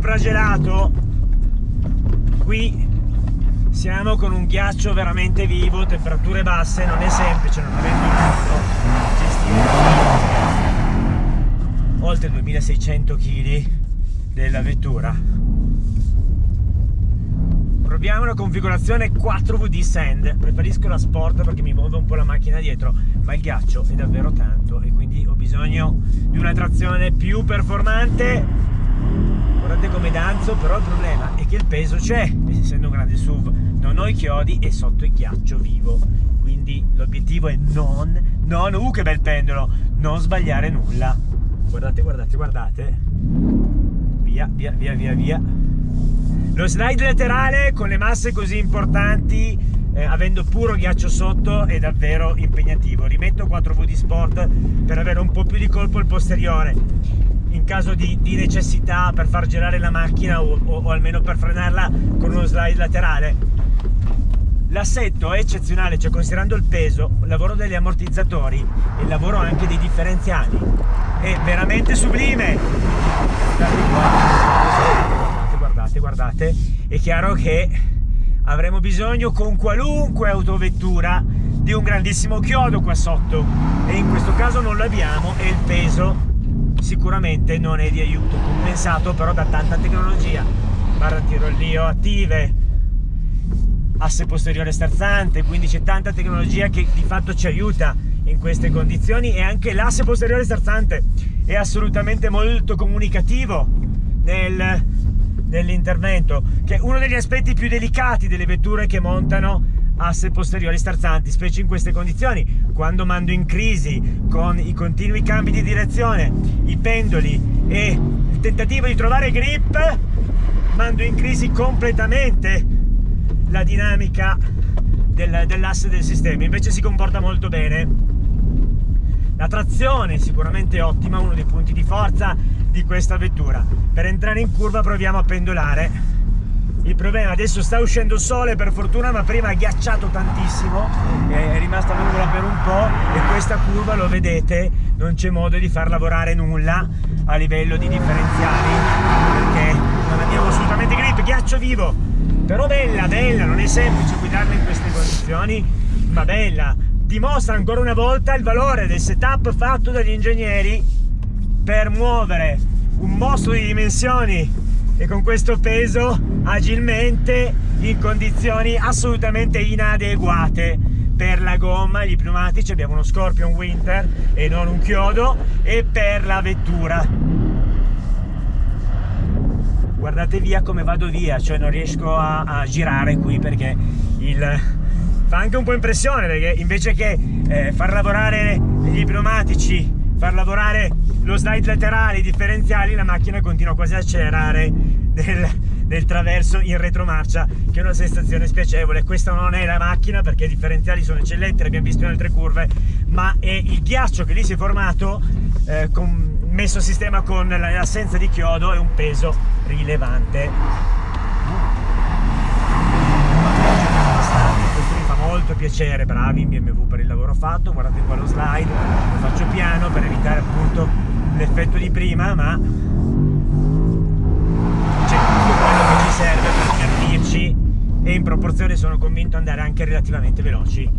sopragelato, qui siamo con un ghiaccio veramente vivo, temperature basse, non è semplice, non avendo il modo gestire oltre 2600 kg della vettura. Proviamo una configurazione 4VD Sand, preferisco la Sport perché mi muove un po' la macchina dietro, ma il ghiaccio è davvero tanto e quindi ho bisogno di una trazione più performante. Guardate come danzo, però il problema è che il peso c'è, essendo un grande SUV non ho i chiodi e sotto il ghiaccio vivo, quindi l'obiettivo è non che bel pendolo, non sbagliare nulla. Guardate, guardate, guardate, via, via, via, via, via. Lo slide laterale con le masse così importanti, avendo puro ghiaccio sotto, è davvero impegnativo. Rimetto 4VD Sport per avere un po' più di colpo al posteriore in caso di necessità, per far girare la macchina o almeno per frenarla con uno slide laterale. L'assetto è eccezionale, cioè considerando il peso, il lavoro degli ammortizzatori e il lavoro anche dei differenziali è veramente sublime. Guardate, guardate, è chiaro che avremo bisogno con qualunque autovettura di un grandissimo chiodo qua sotto e in questo caso non l'abbiamo e il peso sicuramente non è di aiuto, compensato però da tanta tecnologia, barra antirollio attive, asse posteriore sterzante, quindi c'è tanta tecnologia che di fatto ci aiuta in queste condizioni e anche l'asse posteriore sterzante è assolutamente molto comunicativo nell'intervento, che è uno degli aspetti più delicati delle vetture che montano asse posteriori sterzanti, specie in queste condizioni, quando mando in crisi con i continui cambi di direzione, i pendoli e il tentativo di trovare grip, mando in crisi completamente la dinamica dell'asse del sistema. Invece si comporta molto bene. La trazione è sicuramente ottima, uno dei punti di forza di questa vettura. Per entrare in curva proviamo a pendolare. Il problema, adesso sta uscendo il sole per fortuna, ma prima ha ghiacciato tantissimo, è rimasta nuvola per un po' e questa curva, lo vedete, non c'è modo di far lavorare nulla a livello di differenziali perché non abbiamo assolutamente grip, ghiaccio vivo. Però bella, bella, non è semplice guidarla in queste condizioni, ma bella. Dimostra ancora una volta il valore del setup fatto dagli ingegneri per muovere un mostro di dimensioni e con questo peso agilmente in condizioni assolutamente inadeguate per la gomma, gli pneumatici. Abbiamo uno Scorpion Winter e non un chiodo, e per la vettura guardate via come vado via, cioè non riesco a girare qui perché fa anche un po' impressione, perché invece che far lavorare gli pneumatici, far lavorare lo slide laterale, i differenziali, la macchina continua quasi a accelerare nel traverso in retromarcia, che è una sensazione spiacevole. Questa non è la macchina perché i differenziali sono eccellenti, l'abbiamo visto in altre curve, ma è il ghiaccio che lì si è formato messo a sistema con l'assenza di chiodo e un peso rilevante. Questo mi fa molto piacere, bravi in BMW per il lavoro fatto. Guardate qua lo slide, lo faccio piano per evitare appunto l'effetto di prima, ma c'è tutto quello che ci serve per divertirci e in proporzione sono convinto andare anche relativamente veloci.